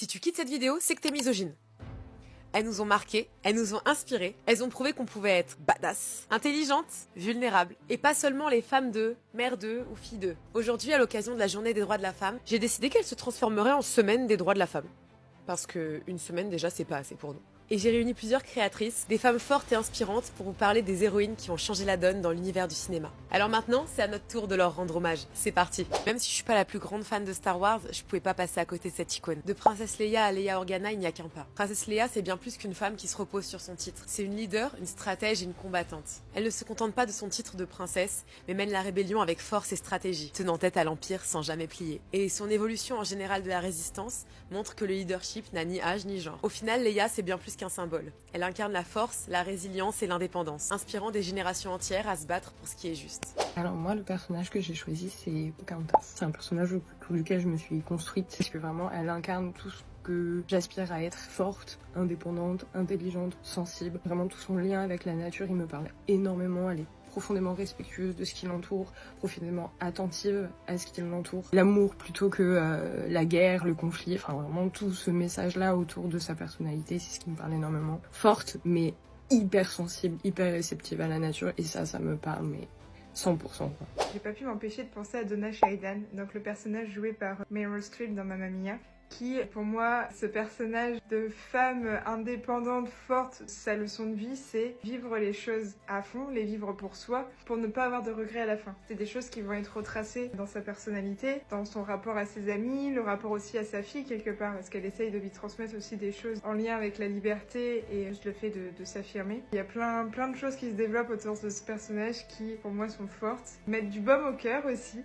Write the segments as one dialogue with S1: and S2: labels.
S1: Si tu quittes cette vidéo, c'est que t'es misogyne. Elles nous ont marquées, elles nous ont inspirées, elles ont prouvé qu'on pouvait être badass, intelligente, vulnérable. Et pas seulement les femmes de, mères de ou filles de. Aujourd'hui, à l'occasion de la journée des droits de la femme, j'ai décidé qu'elle se transformerait en semaine des droits de la femme. Parce que une semaine déjà, c'est pas assez pour nous. Et j'ai réuni plusieurs créatrices, des femmes fortes et inspirantes pour vous parler des héroïnes qui ont changé la donne dans l'univers du cinéma. Alors maintenant, c'est à notre tour de leur rendre hommage. C'est parti. Même si je suis pas la plus grande fan de Star Wars, je pouvais pas passer à côté de cette icône. De Princesse Leia à Leia Organa, il n'y a qu'un pas. Princesse Leia, c'est bien plus qu'une femme qui se repose sur son titre. C'est une leader, une stratège et une combattante. Elle ne se contente pas de son titre de princesse, mais mène la rébellion avec force et stratégie, tenant tête à l'Empire sans jamais plier. Et son évolution en général de la résistance montre que le leadership n'a ni âge ni genre. Au final, Leia, c'est bien plus qu'un symbole. Elle incarne la force, la résilience et l'indépendance, inspirant des générations entières à se battre pour ce qui est juste.
S2: Alors moi, le personnage que j'ai choisi, c'est Pocahontas. C'est un personnage autour duquel je me suis construite, parce que vraiment, elle incarne tout ce que j'aspire à être: forte, indépendante, intelligente, sensible. Vraiment tout son lien avec la nature, il me parle énormément. Elle est profondément respectueuse de ce qui l'entoure, profondément attentive à ce qui l'entoure. L'amour plutôt que la guerre, le conflit, enfin vraiment tout ce message-là autour de sa personnalité, c'est ce qui me parle énormément. Forte, mais hyper sensible, hyper réceptive à la nature, et ça me parle, mais 100%. Quoi.
S3: J'ai pas pu m'empêcher de penser à Donna Sheridan, donc le personnage joué par Meryl Streep dans Mamma Mia, qui, pour moi, ce personnage de femme indépendante, forte, sa leçon de vie, c'est vivre les choses à fond, les vivre pour soi, pour ne pas avoir de regrets à la fin. C'est des choses qui vont être retracées dans sa personnalité, dans son rapport à ses amis, le rapport aussi à sa fille quelque part, parce qu'elle essaye de lui transmettre aussi des choses en lien avec la liberté et juste le fait de s'affirmer. Il y a plein de choses qui se développent autour de ce personnage qui, pour moi, sont fortes, mettent du baume au cœur aussi,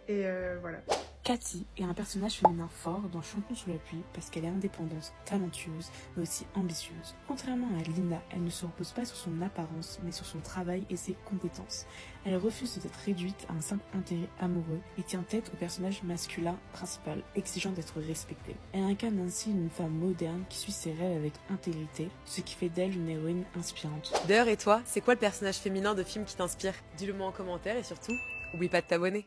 S3: et voilà.
S4: Cathy est un personnage féminin fort dans Champion sous la pluie parce qu'elle est indépendante, talentueuse, mais aussi ambitieuse. Contrairement à Lina, elle ne se repose pas sur son apparence, mais sur son travail et ses compétences. Elle refuse d'être réduite à un simple intérêt amoureux et tient tête au personnage masculin principal, exigeant d'être respectée. Elle incarne ainsi une femme moderne qui suit ses rêves avec intégrité, ce qui fait d'elle une héroïne inspirante.
S1: D'ailleurs, et toi, c'est quoi le personnage féminin de film qui t'inspire? Dis-le moi en commentaire et surtout, oublie pas de t'abonner.